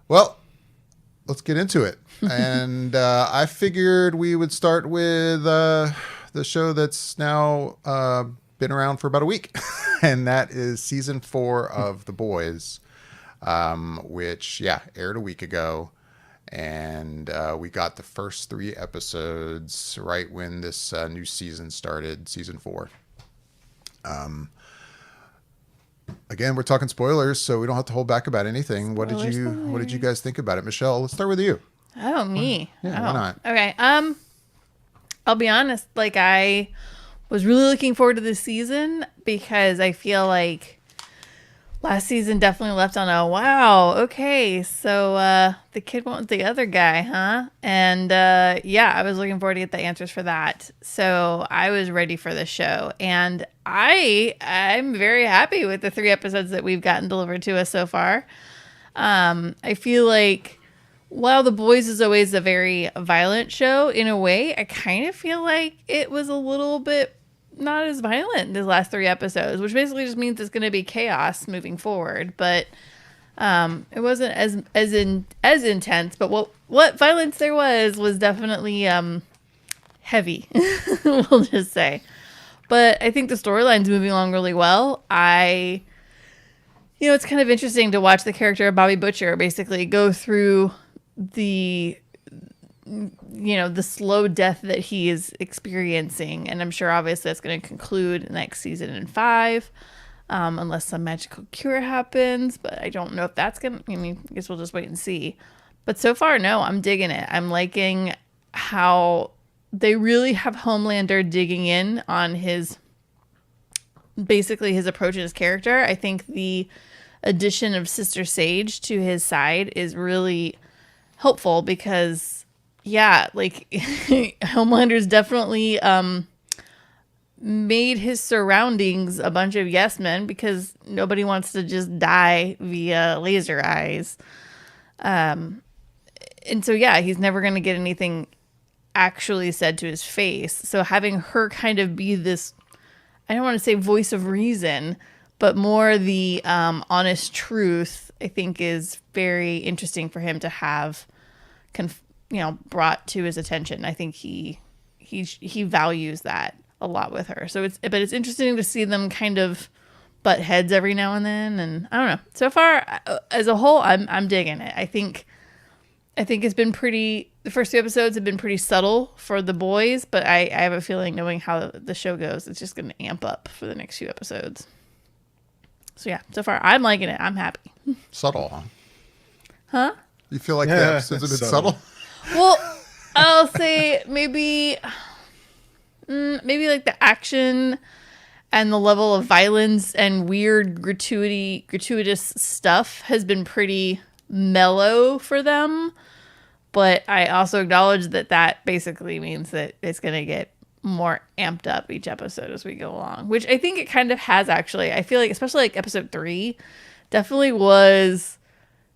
Well, let's get into it. And I figured we would start with the show that's now been around for about a week, and that is season 4 of The Boys, which, aired a week ago. And we got the first 3 episodes right when this new season started, season 4. Again, we're talking spoilers, so we don't have to hold back about anything. What did you guys think about it? Michelle, let's start with you. Oh, me. Why not? Okay. I'll be honest, like I was really looking forward to this season because I feel like last season definitely left on a wow, okay, so the kid went with the other guy, huh? And I was looking forward to get the answers for that. So I was ready for the show. And I'm very happy with the 3 episodes that we've gotten delivered to us so far. I feel like while The Boys is always a very violent show, in a way, I kind of feel like it was a little bit not as violent these last 3 episodes, which basically just means it's going to be chaos moving forward. But it wasn't as intense. But what violence there was definitely heavy. We'll just say. But I think the storyline's moving along really well. It's kind of interesting to watch the character of Bobby Butcher basically go through the slow death that he is experiencing. And I'm sure obviously that's going to conclude next season in 5, unless some magical cure happens. But I don't know if that's I guess we'll just wait and see. But so far, no, I'm digging it. I'm liking how they really have Homelander digging in on his approach and his character. I think the addition of Sister Sage to his side is really helpful because Homelander's definitely made his surroundings a bunch of yes men because nobody wants to just die via laser eyes. And so, he's never going to get anything actually said to his face. So having her kind of be this, I don't want to say voice of reason, but more the honest truth, I think is very interesting for him to have brought to his attention. I think he values that a lot with her. So it's interesting to see them kind of butt heads every now and then. And I don't know. So far, as a whole, I'm digging it. I think it's been the first 2 episodes have been pretty subtle for The Boys, but I have a feeling, knowing how the show goes, it's just going to amp up for the next few episodes. So so far I'm liking it. I'm happy. Subtle, huh? Huh? You feel like the episodes have been subtle? Well, I'll say maybe like the action and the level of violence and weird gratuitous stuff has been pretty mellow for them. But I also acknowledge that basically means that it's going to get more amped up each episode as we go along, which I think it kind of has, actually. I feel like, especially like episode 3 definitely was,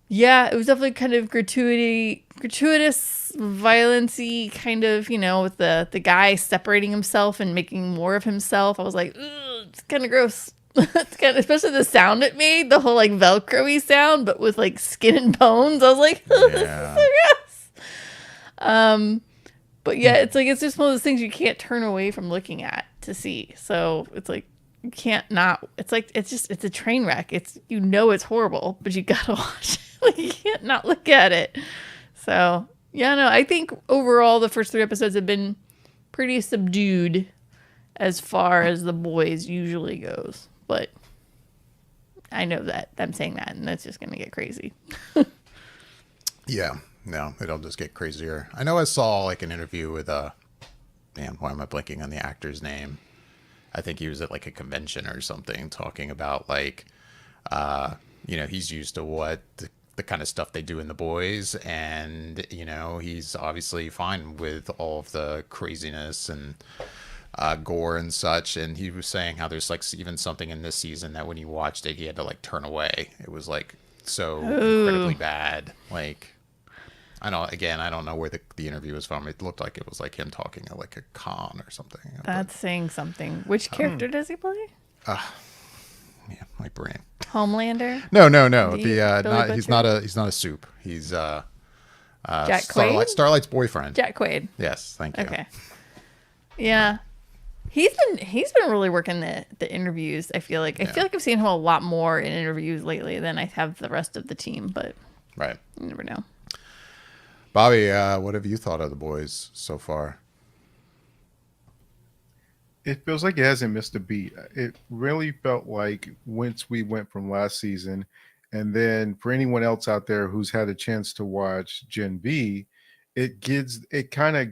it was definitely kind of gratuitous violence-y kind of, with the guy separating himself and making more of himself. I was like, it's kind of gross. It's kind of, especially the sound it made, the whole like Velcro-y sound, but with like skin and bones. I was like, this is so gross. But it's just one of those things you can't turn away from looking at to see. So it's like, you can't not, it's a train wreck. It's horrible, but you gotta watch it. Like, you can't not look at it. So I think overall the first 3 episodes have been pretty subdued as far as The Boys usually goes. But I know that I'm saying that, and that's just going to get crazy. Yeah. No, it'll just get crazier. I know I saw like an interview with why am I blanking on the actor's name? I think he was at like a convention or something talking about like, he's used to what the kind of stuff they do in The Boys, and he's obviously fine with all of the craziness and gore and such. And he was saying how there's like even something in this season that when he watched it, he had to like turn away. It was like so incredibly bad. Like, I don't know where the interview was from. It looked like it was like him talking at like a con or something. That's saying something. Which character does he play? Yeah, my brain. Homelander. No. The Billy He's Butcher? not a soup. He's Jack Quaid. Starlight's boyfriend. Jack Quaid. Yes, thank you. Okay. Yeah. He's been really working the interviews. I feel like I've seen him a lot more in interviews lately than I have the rest of the team, but Right. you never know. Bobby, what have you thought of the boys so far? It feels like it hasn't missed a beat. It really felt like once we went from last season, and then for anyone else out there who's had a chance to watch Gen V, it kind of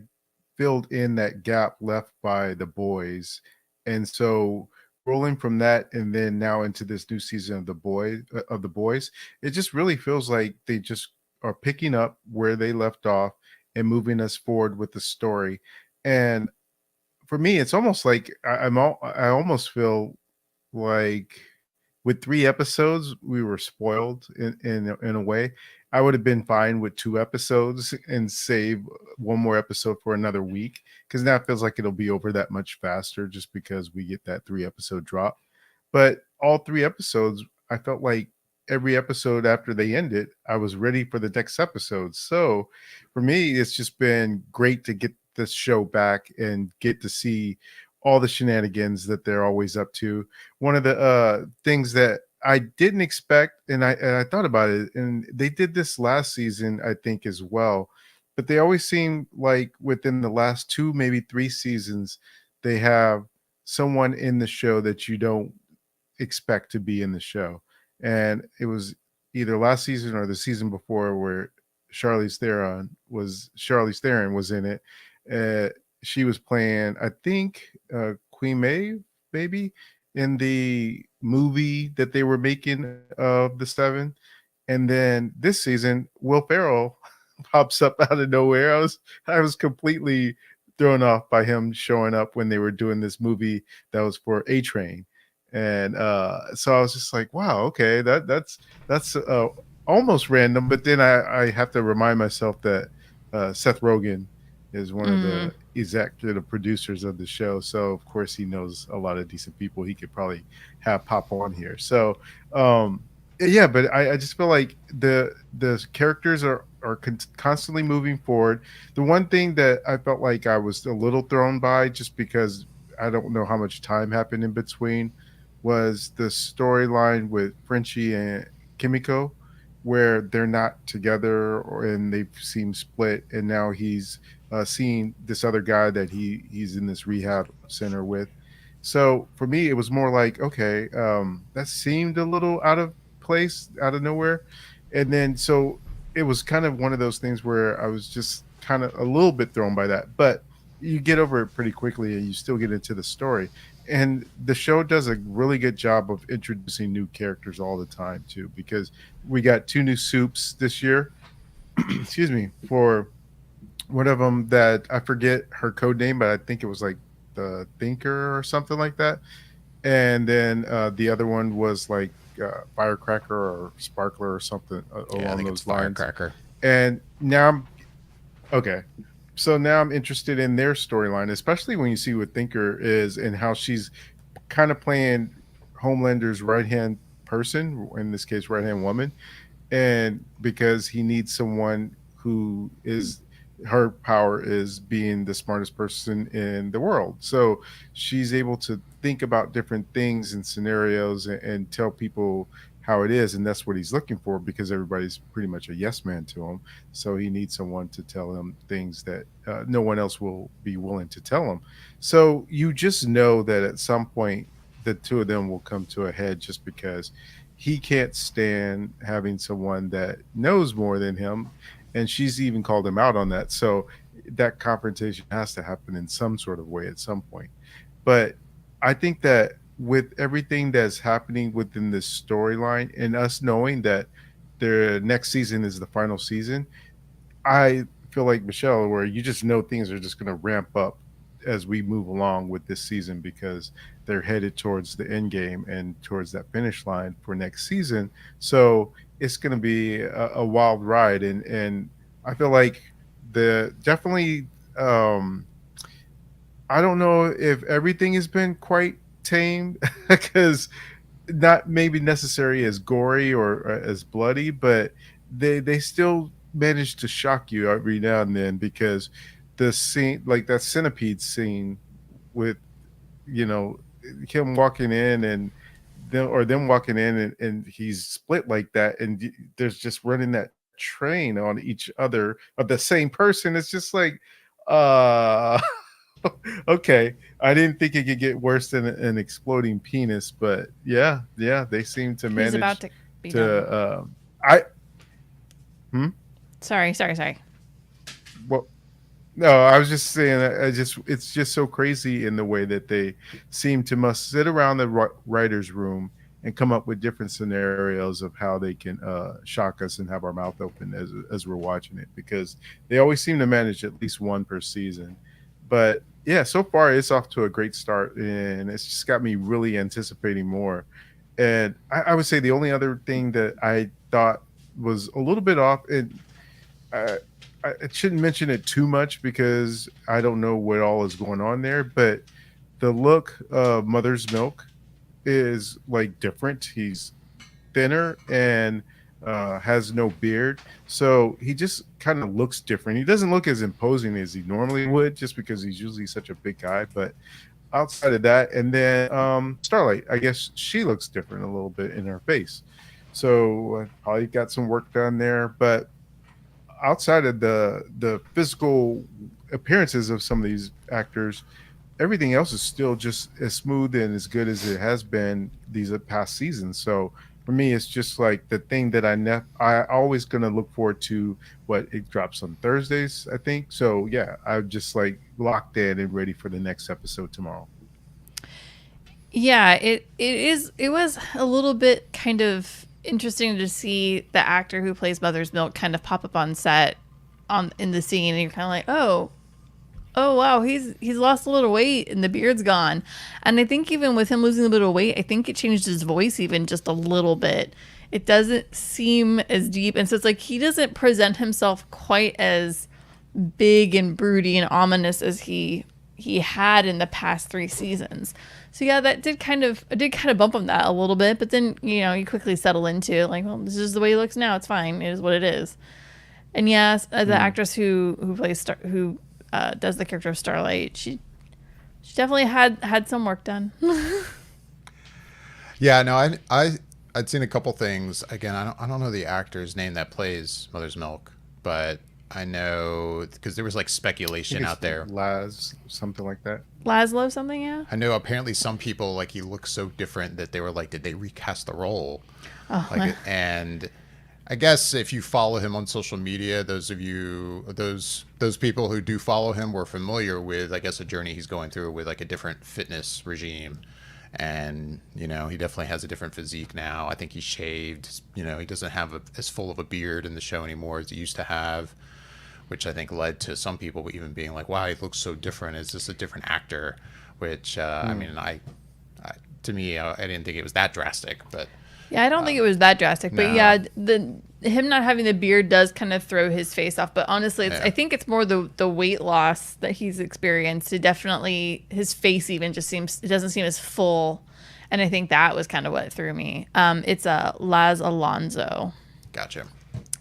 filled in that gap left by the boys, and so rolling from that and then now into this new season of the boys, it just really feels like they just are picking up where they left off and moving us forward with the story. And for me, it's almost like I almost feel like with 3 episodes we were spoiled in a way. I would have been fine with 2 episodes and save one more episode for another week, because now it feels like it'll be over that much faster just because we get that 3 episode drop. But all 3 episodes, I felt like every episode after they ended, I was ready for the next episode. So for me, it's just been great to get this show back and get to see all the shenanigans that they're always up to. One of the things that I didn't expect, and I thought about it, and they did this last season, I think, as well. But they always seem like within the last 2, maybe 3 seasons, they have someone in the show that you don't expect to be in the show. And it was either last season or the season before where Charlize Theron was in it. She was playing, I think, Queen Maeve, maybe, in the movie that they were making of the Seven. And then this season, Will Ferrell pops up out of nowhere. I was completely thrown off by him showing up when they were doing this movie that was for A Train. And so I was just like, wow, okay, that's almost random. But then I have to remind myself that Seth Rogen is one of the executive producers of the show. So of course he knows a lot of decent people he could probably have pop on here. So yeah, but I just feel like the characters are constantly moving forward. The one thing that I felt like I was a little thrown by, just because I don't know how much time happened in between, was the storyline with Frenchie and Kimiko, where they're not together and they seem split, and now he's seeing this other guy that he's in this rehab center with. So for me, it was more like, okay, that seemed a little out of place, out of nowhere. And then so it was kind of one of those things where I was just kind of a little bit thrown by that, but you get over it pretty quickly and you still get into the story. And the show does a really good job of introducing new characters all the time too, because we got 2 new soups this year. Excuse me. For one of them, that I forget her code name, but I think it was like the Thinker or something like that. And then the other one was like Firecracker or Sparkler or something along those lines. Firecracker. And now I'm okay. So now I'm interested in their storyline, especially when you see what Thinker is and how she's kind of playing Homelander's right hand person, in this case, right hand woman. And because he needs someone who is, her power is being the smartest person in the world. So she's able to think about different things and scenarios and tell people how it is. And that's what he's looking for, because everybody's pretty much a yes man to him. So he needs someone to tell him things that no one else will be willing to tell him. So you just know that at some point the 2 of them will come to a head, just because he can't stand having someone that knows more than him. And she's even called him out on that. So that confrontation has to happen in some sort of way at some point. But I think that with everything that's happening within this storyline, and us knowing that the next season is the final season, I feel like Michelle, where you just know things are just going to ramp up as we move along with this season, because they're headed towards the end game and towards that finish line for next season. So it's going to be a wild ride, and I feel like the definitely I don't know if everything has been quite tamed because not maybe necessarily as gory or as bloody, but they still manage to shock you every now and then because the scene, like that centipede scene with you know him walking in and them walking in and he's split like that and there's just running that train on each other of the same person. It's just like uh okay, I didn't think it could get worse than an exploding penis, but yeah, they seem to He's about manage to be done. to I hmm? Sorry. Well, no, I was just saying I just it's just so crazy in the way that they seem to must sit around the writers room and come up with different scenarios of how they can shock us and have our mouth open as we're watching it because they always seem to manage at least one per season. But yeah, so far it's off to a great start and it's just got me really anticipating more. And I would say the only other thing that I thought was a little bit off, and I, I shouldn't mention it too much because I don't know what all is going on there, but the look of Mother's Milk is like different. He's thinner and has no beard. So he just kind of looks different. He doesn't look as imposing as he normally would just because he's usually such a big guy. But outside of that, and then Starlight, I guess she looks different a little bit in her face. So probably got some work done there. But outside of the physical appearances of some of these actors, everything else is still just as smooth and as good as it has been these past seasons. So for me, it's just like the thing that I always gonna look forward to. What it drops on Thursdays, I think. So yeah, I'm just like locked in and ready for the next episode tomorrow. Yeah, it was a little bit kind of interesting to see the actor who plays Mother's Milk kind of pop up on set in the scene, and you're kind of like, oh wow, he's lost a little weight and the beard's gone. And I think even with him losing a bit of weight, I think it changed his voice even just a little bit. It doesn't seem as deep, and so it's like he doesn't present himself quite as big and broody and ominous as he had in the past 3 seasons. So yeah, that did kind of bump him that a little bit, but then you quickly settle into like, well, this is the way he looks now. It's fine. It is what it is. And yes, the actress who plays who does the character of Starlight, she definitely had some work done. Yeah, no, I'd seen a couple things. Again, I don't know the actor's name that plays Mother's Milk, but I know because there was like speculation out there. Laz, something like that. Laszlo something, yeah. I know apparently some people like he looks so different that they were like, did they recast the role? Oh, like, and I guess if you follow him on social media, those people who do follow him were familiar with, I guess, a journey he's going through with like a different fitness regime. And, he definitely has a different physique now. I think he's shaved. He doesn't have as full of a beard in the show anymore as he used to have, which I think led to some people even being like, wow, he looks so different. Is this a different actor? Which, I mean, to me, I didn't think it was that drastic, but... Yeah, I don't think it was that drastic, but no. yeah, him not having the beard does kind of throw his face off. But honestly, I think it's more the weight loss that he's experienced. It definitely, his face even just it doesn't seem as full, and I think that was kind of what threw me. It's Laz Alonso. Gotcha.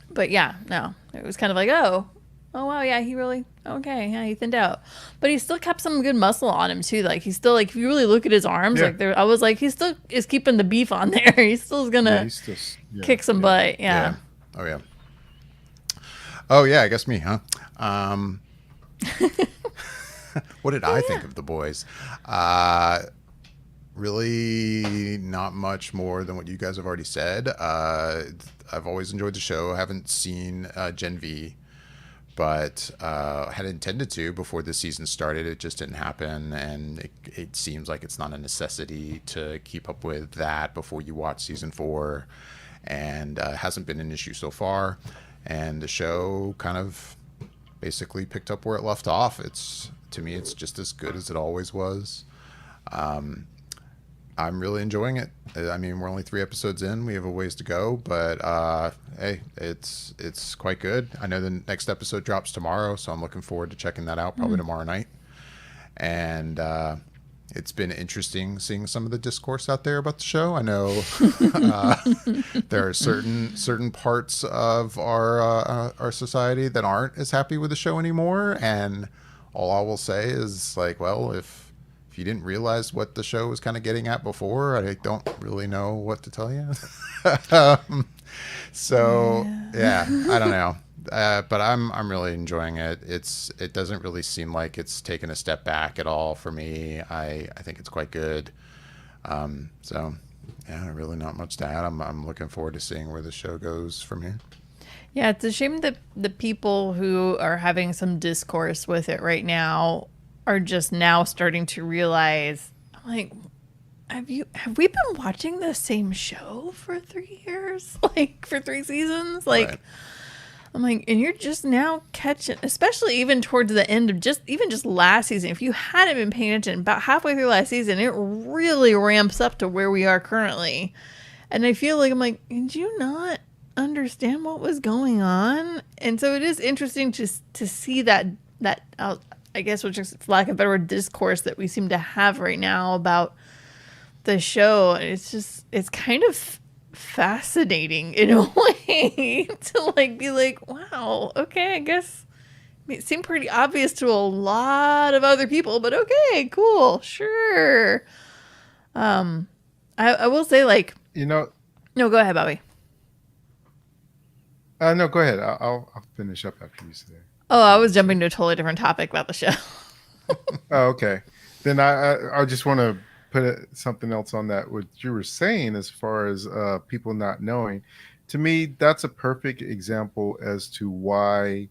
But yeah, no, it was kind of like, oh wow, yeah, he really he thinned out, but he still kept some good muscle on him too. Like he's still like, if you really look at his arms, like I was like, he still is keeping the beef on there. He's still gonna kick some butt. Yeah. Oh yeah. Oh yeah. I guess me, huh? What did I think of The Boys? Really, not much more than what you guys have already said. I've always enjoyed the show. I haven't seen Gen V. But I had intended to before the season started. It just didn't happen, and it seems like it's not a necessity to keep up with that before you watch season 4, and hasn't been an issue so far. And the show kind of basically picked up where it left off. To me, it's just as good as it always was. I'm really enjoying it. I mean, we're only 3 episodes in. We have a ways to go, but hey, it's quite good. I know the next episode drops tomorrow, so I'm looking forward to checking that out probably tomorrow night. And it's been interesting seeing some of the discourse out there about the show. I know there are certain parts of our society that aren't as happy with the show anymore, and all I will say is like, well, if you didn't realize what the show was kind of getting at before, I don't really know what to tell you. So yeah, I don't know. But I'm really enjoying it. It doesn't really seem like it's taken a step back at all for me. I think it's quite good. So yeah, really not much to add. I'm looking forward to seeing where the show goes from here. Yeah, it's a shame that the people who are having some discourse with it right now are just now starting to realize, I'm like, have we been watching the same show for 3 years? Like for 3 seasons? Like Right. I'm like, and you're just now catching, especially even towards the end of just last season. If you hadn't been paying attention, about halfway through last season, it really ramps up to where we are currently. And I feel like I'm like, did you not understand what was going on? And so it is interesting to see that I guess, which is for lack of a better word, discourse that we seem to have right now about the show. It's kind of fascinating in a way to like be like, wow, okay, I guess it seemed pretty obvious to a lot of other people, but okay, cool, sure. I will say, like, No, go ahead, Bobby. no, go ahead. I'll finish up after you say. Oh, I was jumping to a totally different topic about the show. Oh, okay. Then I just want to put something else on that, what you were saying as far as people not knowing. To me, that's a perfect example as to why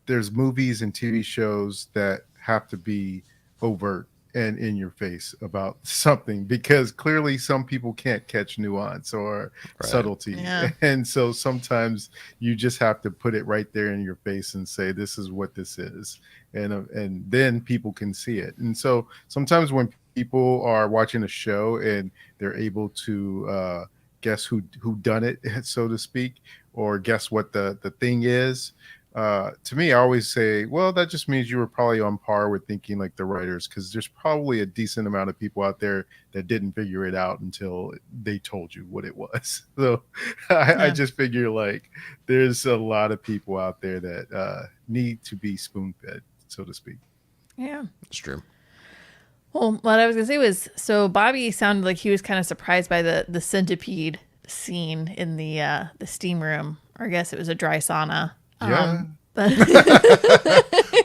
there's movies and TV shows that have to be overt and in your face about something, because clearly some people can't catch nuance or subtlety. Yeah. And so sometimes you just have to put it right there in your face and say, this is what this is. And then people can see it. And so sometimes when people are watching a show and they're able to guess who done it, so to speak, or guess what the thing is, to me, I always say, well, that just means you were probably on par with thinking like the writers, because there's probably a decent amount of people out there that didn't figure it out until they told you what it was. So I just figure like there's a lot of people out there that need to be spoon-fed, so to speak. Yeah. It's true. Well, what I was gonna say was, so Bobby sounded like he was kind of surprised by the centipede scene in the steam room, or I guess it was a dry sauna. Yeah. But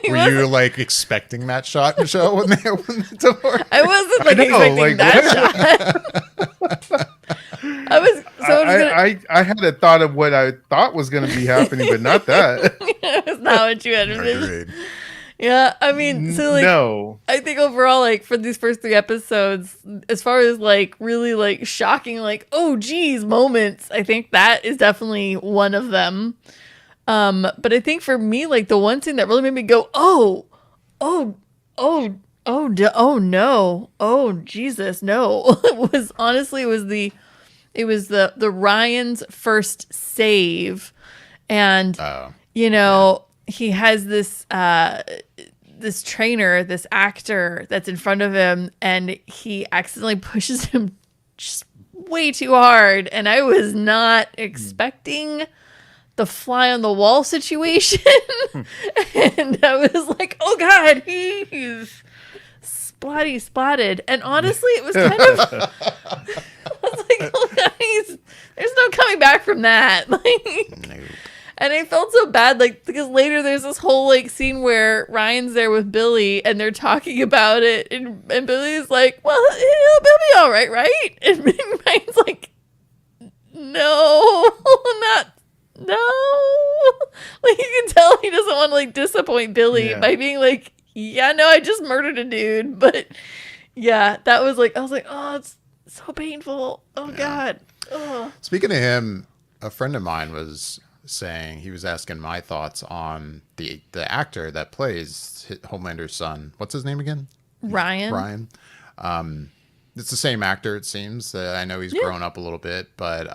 Were you like expecting that shot, Michelle, when they opened the door? I wasn't like expecting like, that shot. I had a thought of what I thought was going to be happening, but not that. It's not what you had envisioned. Agreed. Yeah, I mean, so like, No. I think overall, like for these first 3 episodes, as far as like really like shocking, like oh geez moments, I think that is definitely one of them. But I think for me, like the one scene that really made me go, oh no, oh Jesus, no, it was the Ryan's first save, and he has this trainer, this actor that's in front of him, and he accidentally pushes him just way too hard, and I was not expecting the fly on the wall situation. And I was like, oh God, he's splatted. And honestly, it was kind of, I was like, oh God, there's no coming back from that. Like, No. and I felt so bad, like, because later there's this whole like scene where Ryan's there with Billy and they're talking about it, and Billy's like, well, he'll be all right, right? And Ryan's like, no, like you can tell he doesn't want to like disappoint Billy by being like, yeah, no, I just murdered a dude. But yeah, that was like, I was like, oh, it's so painful. Oh God. Oh. Speaking of him, a friend of mine was saying, he was asking my thoughts on the actor that plays Homelander's son. What's his name again? Ryan. It's the same actor, it seems. I know he's grown up a little bit, but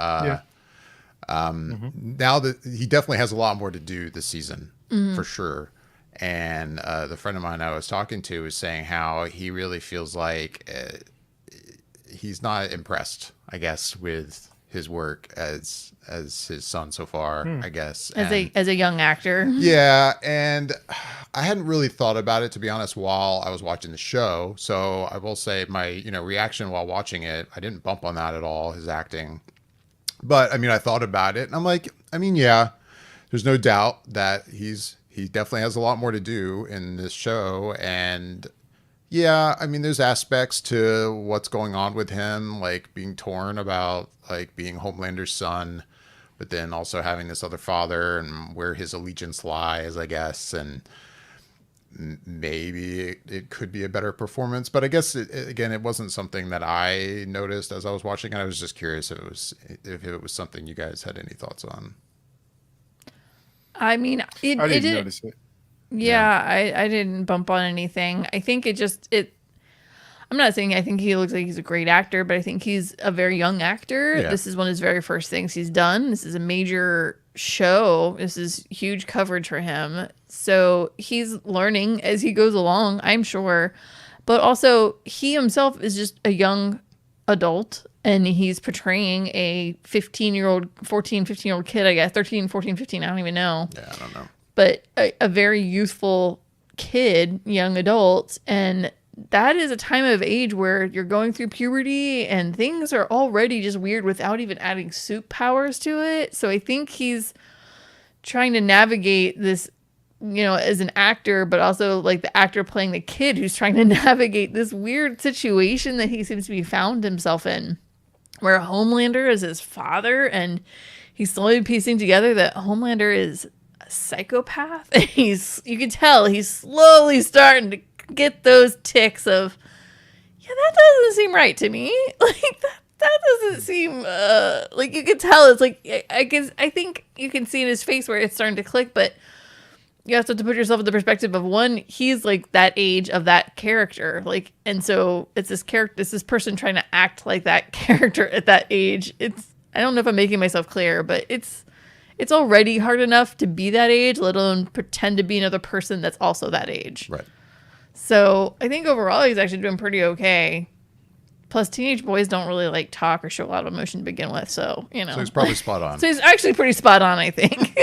now that he definitely has a lot more to do this season, for sure. And the friend of mine I was talking to was saying how he really feels like he's not impressed, I guess, with his work as his son so far, I guess. As a young actor. Yeah, and I hadn't really thought about it, to be honest, while I was watching the show. So I will say my, reaction while watching it, I didn't bump on that at all, his acting. But I mean, I thought about it and I'm like, yeah, there's no doubt that he definitely has a lot more to do in this show. And yeah, I mean, there's aspects to what's going on with him, like being torn about like being Homelander's son, but then also having this other father and where his allegiance lies, I guess. And maybe it could be a better performance, but I guess it wasn't something that I noticed as I was watching it. I was just curious if it was something you guys had any thoughts on. I mean, I didn't notice it. Yeah, I didn't bump on anything. I think I'm not saying I think he looks like he's a great actor, but I think he's a very young actor. Yeah. This is one of his very first things he's done. This is a major show. This is huge coverage for him. So he's learning as he goes along, I'm sure. But also, he himself is just a young adult, and he's portraying a 15-year-old kid, I guess. 13, 14, 15, I don't even know. Yeah, I don't know. But a very youthful kid, young adult, and that is a time of age where you're going through puberty and things are already just weird without even adding soup powers to it. So I think he's trying to navigate this, as an actor, but also like the actor playing the kid who's trying to navigate this weird situation that he seems to be found himself in, where Homelander is his father, and he's slowly piecing together that Homelander is a psychopath. You can tell he's slowly starting to get those ticks of, that doesn't seem right to me. Like that doesn't seem like, you can tell it's like, I think you can see in his face where it's starting to click, but you have to put yourself in the perspective of one, he's like that age of that character. Like, and so it's this person trying to act like that character at that age. I don't know if I'm making myself clear, but it's already hard enough to be that age, let alone pretend to be another person that's also that age. Right. So I think overall he's actually doing pretty okay. Plus, teenage boys don't really like talk or show a lot of emotion to begin with. So, So he's probably spot on. So he's actually pretty spot on, I think.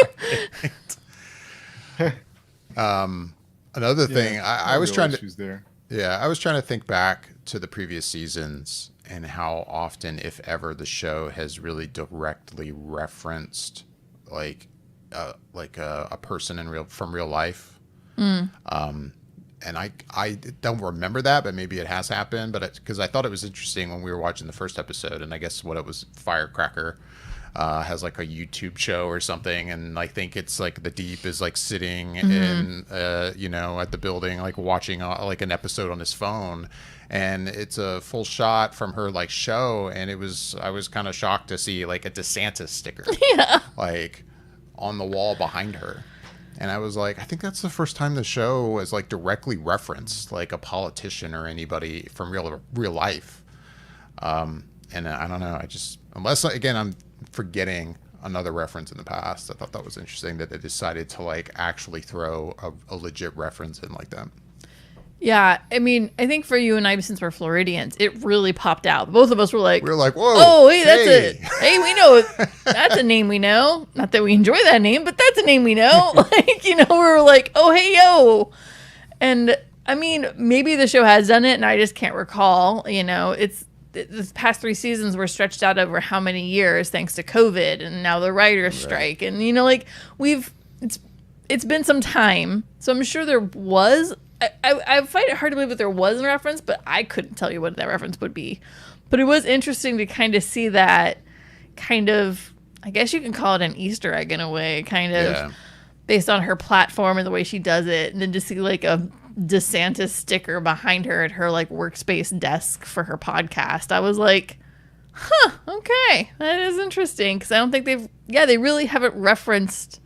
Another thing, I was trying to, there. I was trying to think back to the previous seasons and how often, if ever, the show has really directly referenced like a person from real life. And I don't remember that, but maybe it has happened. But because I thought it was interesting when we were watching the first episode, and I guess what it was, Firecracker has like a YouTube show or something, and I think it's like the Deep is like sitting in at the building, like watching like an episode on his phone, and it's a full shot from her like show, and I was kind of shocked to see like a DeSantis sticker, like on the wall behind her. And I was like, I think that's the first time the show has like directly referenced like a politician or anybody from real life. And I don't know. Unless again, I'm forgetting another reference in the past. I thought that was interesting that they decided to like actually throw a legit reference in like that. Yeah, I mean, I think for you and I, since we're Floridians, it really popped out. Both of us were like, whoa. Oh, hey, we know that's a name we know. Not that we enjoy that name, but that's a name we know. Like, we were like, oh, hey, yo. And I mean, maybe the show has done it and I just can't recall. The past 3 seasons were stretched out over how many years thanks to COVID and now the writer's strike. And, it's been some time. So I'm sure there was. I find it hard to believe that there was a reference, but I couldn't tell you what that reference would be. But it was interesting to kind of see that kind of, I guess you can call it an Easter egg in a way, kind of based on her platform and the way she does it. And then to see like a DeSantis sticker behind her at her like workspace desk for her podcast. I was like, okay, that is interesting. Because I don't think they really haven't referenced,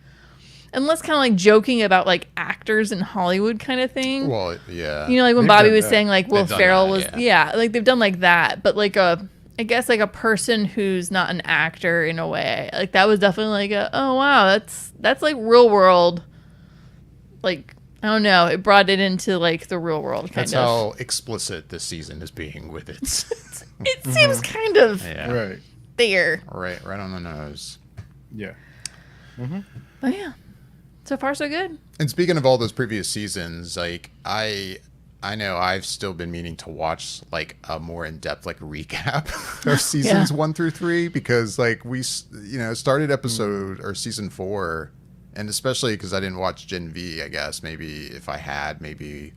unless kind of like joking about like actors in Hollywood kind of thing. Well, yeah. Like when Bobby was saying like Will Ferrell was, like they've done like that. But like I guess like a person who's not an actor in a way, like that was definitely like oh wow, that's like real world, like I don't know. It brought it into like the real world kind That's of. how explicit this season is being with its. It seems kind of Yeah. Right. there. Right on the nose. Yeah. But yeah. So far so good. And speaking of all those previous seasons, like I know I've still been meaning to watch like a more in-depth like recap of seasons 1 through 3, because like we started episode or season 4, and especially because I didn't watch Gen V. I guess maybe if I had, maybe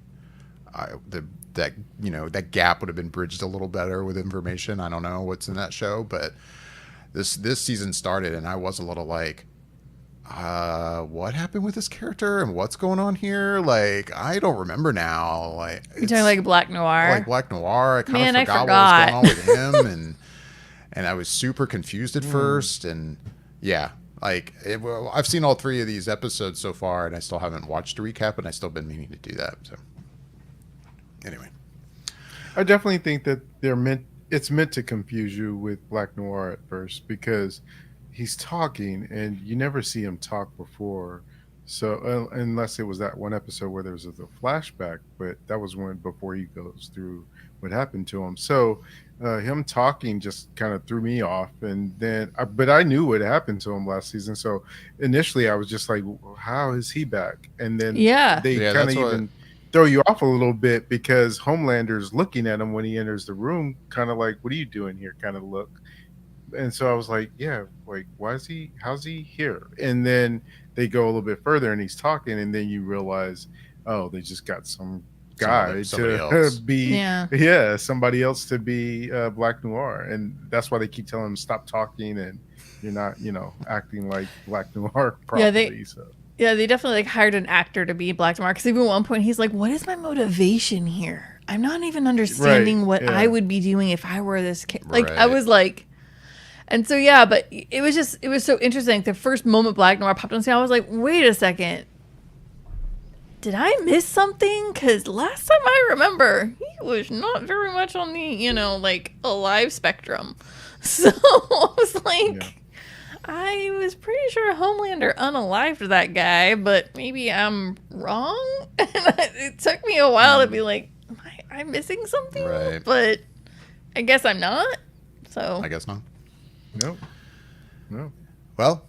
that gap would have been bridged a little better with information. I don't know what's in that show, but this season started and I was a little like, what happened with this character and what's going on here? Like, I don't remember now. Like, You're talking like Black Noir. like Black Noir. I kind of Man, forgot I what was going on with him, and I was super confused at first. And yeah, like I've seen all 3 of these episodes so far, and I still haven't watched a recap, and I still been meaning to do that. So anyway, I definitely think that it's meant to confuse you with Black Noir at first, because he's talking and you never see him talk before. So unless it was that one episode where there was a flashback, but that was before he goes through what happened to him. So him talking just kind of threw me off. And then, but I knew what happened to him last season. So initially I was just like, how is he back? And then they kind of even throw you off a little bit, because Homelander's looking at him when he enters the room, kind of like, what are you doing here kind of look. And so I was like, yeah, like, how's he here? And then they go a little bit further and he's talking, and then you realize, oh, they just got some guy to be somebody else to be Black Noir. And that's why they keep telling him stop talking and you're not, acting like Black Noir properly. Yeah, they definitely like hired an actor to be Black Noir, because even at one point he's like, what is my motivation here? I'm not even understanding what I would be doing if I were this kid. Like, I was like, and so, yeah, but it was so interesting. The first moment Black Noir popped on screen, I was like, wait a second. Did I miss something? Because last time I remember, he was not very much on the, like, alive spectrum. So I was like, I was pretty sure Homelander unalived that guy, but maybe I'm wrong. And it took me a while to be like, am I missing something? Right. But I guess I'm not. So I guess not. No. Well,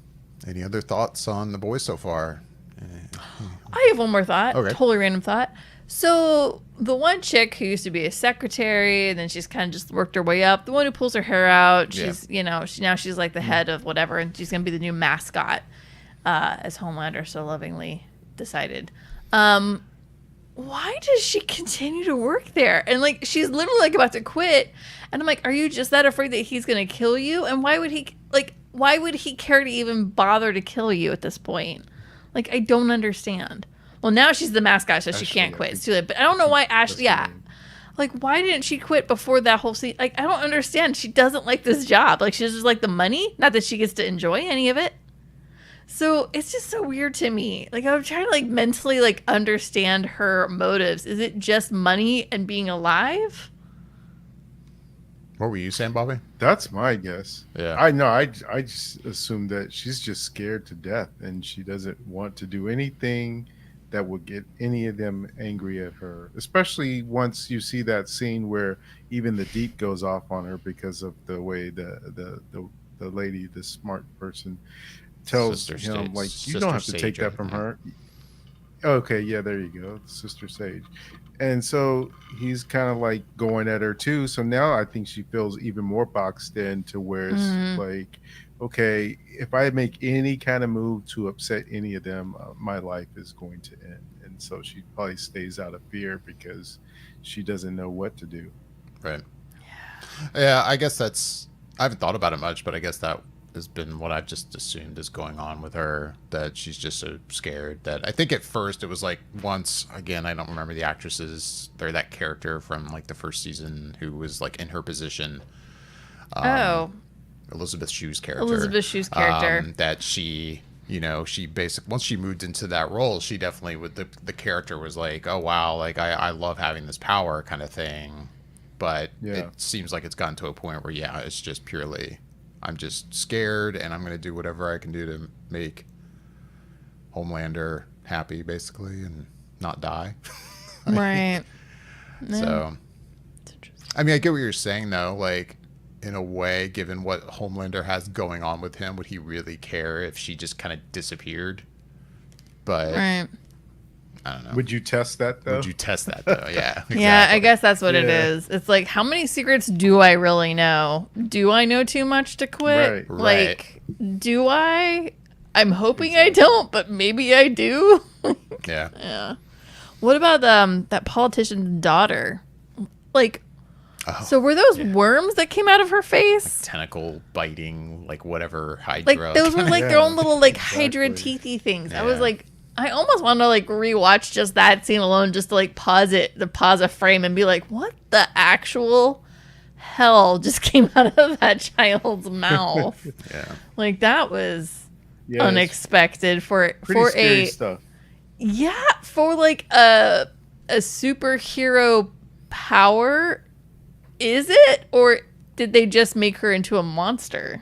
any other thoughts on The Boys so far? I have one more thought. Okay. Totally random thought. So the one chick who used to be a secretary, and then she's kind of just worked her way up. The one who pulls her hair out. She's, she's like the head of whatever, and she's gonna be the new mascot, as Homelander so lovingly decided. Why does she continue to work there? And like, she's literally like about to quit. And I'm like, are you just that afraid that he's gonna kill you? And why would he care to even bother to kill you at this point? Like, I don't understand. Well, now she's the mascot, so she can't quit. It's too late. But I don't know why Ashley. Yeah, like, why didn't she quit before that whole scene? Like, I don't understand. She doesn't like this job. Like, she just like the money. Not that she gets to enjoy any of it. So it's just so weird to me. Like, I'm trying to like mentally like understand her motives. Is it just money and being alive? What were you saying, Bobby? That's my guess. Yeah. I know. I just assume that she's just scared to death and she doesn't want to do anything that would get any of them angry at her. Especially once you see that scene where even the Deep goes off on her because of the way the lady, the smart person, tells him, like, you don't have to take that from her. Okay, yeah, there you go. Sister Sage. And so he's kind of like going at her too. So now I think she feels even more boxed in to where it's like, okay, if I make any kind of move to upset any of them, my life is going to end. And so she probably stays out of fear because she doesn't know what to do. Right. Yeah, I guess I haven't thought about it much, but I guess that has been what I've just assumed is going on with her, that she's just so scared. That I think at first it was like, once again, I don't remember the actresses, they're that character from like the first season who was like in her position, Elizabeth Shue's character, that she, she basically, once she moved into that role, she definitely the character was like, oh wow, like I love having this power kind of thing. But it seems like it's gotten to a point where it's just purely, I'm just scared, and I'm going to do whatever I can do to make Homelander happy, basically. And not die. Right. So, I mean, I get what you're saying, though. Like, in a way, given what Homelander has going on with him, would he really care if she just kind of disappeared? But Right. I don't know. Would you test that though? Would you test that, though? Yeah. Exactly. Yeah, I guess that's what it Yeah. is. It's like, how many secrets do I really know? Do I know too much to quit? Right. Like, do I? I'm hoping I don't, but maybe I do. Yeah. Yeah. What about that politician's daughter? Like, Oh, so were those worms that came out of her face? tentacle biting, like whatever Hydra. Like those were like their Yeah, own little like Hydra exactly. teethy things. I was Yeah. like, I almost want to like rewatch just that scene alone, just to like pause a frame and be like, what the actual hell just came out of that child's mouth? Yeah. Like that was Yes. unexpected for Pretty scary a stuff. yeah, for like a superhero power. Is it, or did they just make her into a monster?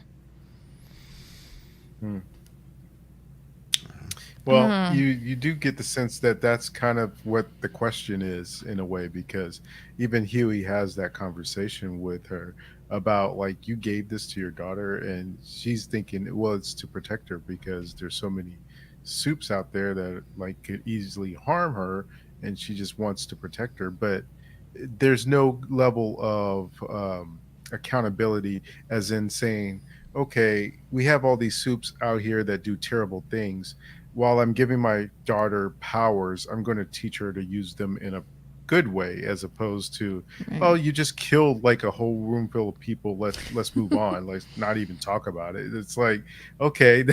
Well, you do get the sense that that's kind of what the question is in a way, because even Huey has that conversation with her about like, you gave this to your daughter, and she's thinking, well, it's to protect her because there's so many soups out there that like could easily harm her, and she just wants to protect her. But there's no level of accountability, as in saying, okay, we have all these soups out here that do terrible things. While I'm giving my daughter powers, I'm going to teach her to use them in a good way, as opposed to, oh, you just killed like a whole room full of people. Let's move on. Let's not even talk about it. It's like, okay,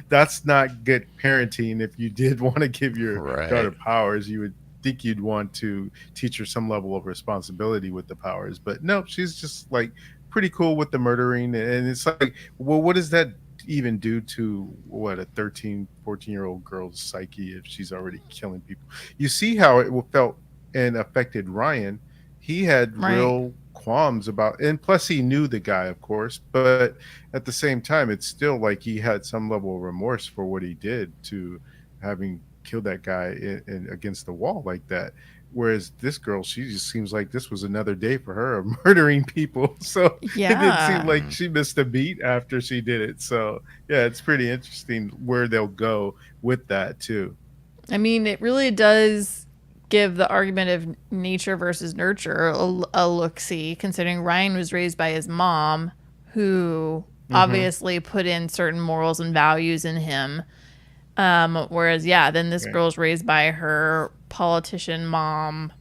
that's not good parenting. If you did want to give your Right. daughter powers, you would think you'd want to teach her some level of responsibility with the powers. But no, she's just like pretty cool with the murdering. And it's like, well, what does that even do to what, a 13-14-year-old girl's psyche if she's already killing people? You see how it felt and affected Ryan. He had Right. real qualms about, and plus he knew the guy, of course, but at the same time, it's still like he had some level of remorse for what he did to having killed that guy in against the wall like that. Whereas this girl, she just seems like this was another day for her of murdering people. So it didn't Yeah. seem like she missed a beat after she did it. So yeah, it's pretty interesting where they'll go with that too. I mean, it really does give the argument of nature versus nurture a look-see, considering Ryan was raised by his mom, who obviously put in certain morals and values in him. Whereas, yeah, then this Right. girl's raised by her politician mom,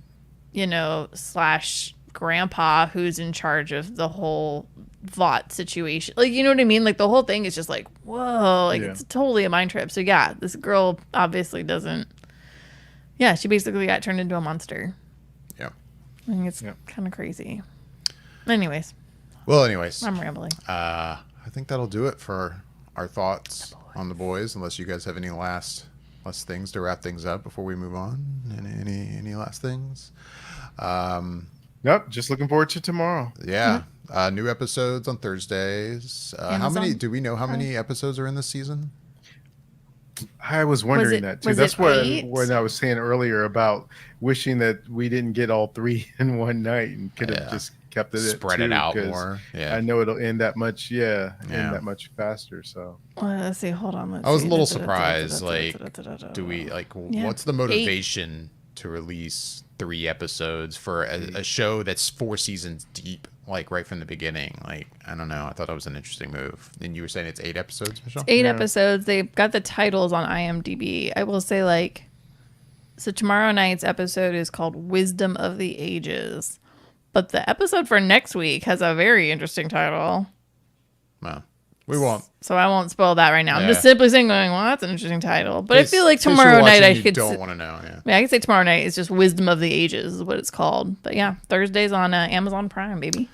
/ grandpa, who's in charge of the whole Vought situation. Like, you know what I mean? Like, the whole thing is just like, whoa, like, Yeah. it's totally a mind trip. So, yeah, this girl obviously doesn't. Yeah, she basically got turned into a monster. Yeah. I think it's Yeah. kind of crazy. Anyways, Well, anyways, I'm rambling. I think that'll do it for our thoughts on the boys. Unless you guys have any last things to wrap things up before we move on. Any last things? Nope, just looking forward to tomorrow. Yeah. New episodes on Thursdays. How many? Amazon Do we know how many episodes are in this season? I was wondering that too. was That's it what 8? when I was saying earlier about wishing that we didn't get all 3 in one night and could have Yeah. just kept it at Spread 2, it out 'cause more. Yeah. I know it'll end that much. Yeah. End that much faster. So Let's see. Hold on. I was a little surprised. Like, do we Yeah. what's the motivation to release 3 episodes for a show that's 4 seasons deep, like right from the beginning? Like, I don't know. I thought that was an interesting move. And you were saying it's 8 episodes, Michelle? 8 Yeah. episodes. They've got the titles on IMDb. I will say, like, so tomorrow night's episode is called Wisdom of the Ages. But the episode for next week has a very interesting title. Well, we won't. So I won't spoil that right now. I'm just Yeah. simply saying, going, well, that's an interesting title. But I feel like In case you're tomorrow night watching, I you could. don't want to know. Yeah. Yeah, I could say tomorrow night is just Wisdom of the Ages is what it's called. But yeah, Thursday's on Amazon Prime, baby.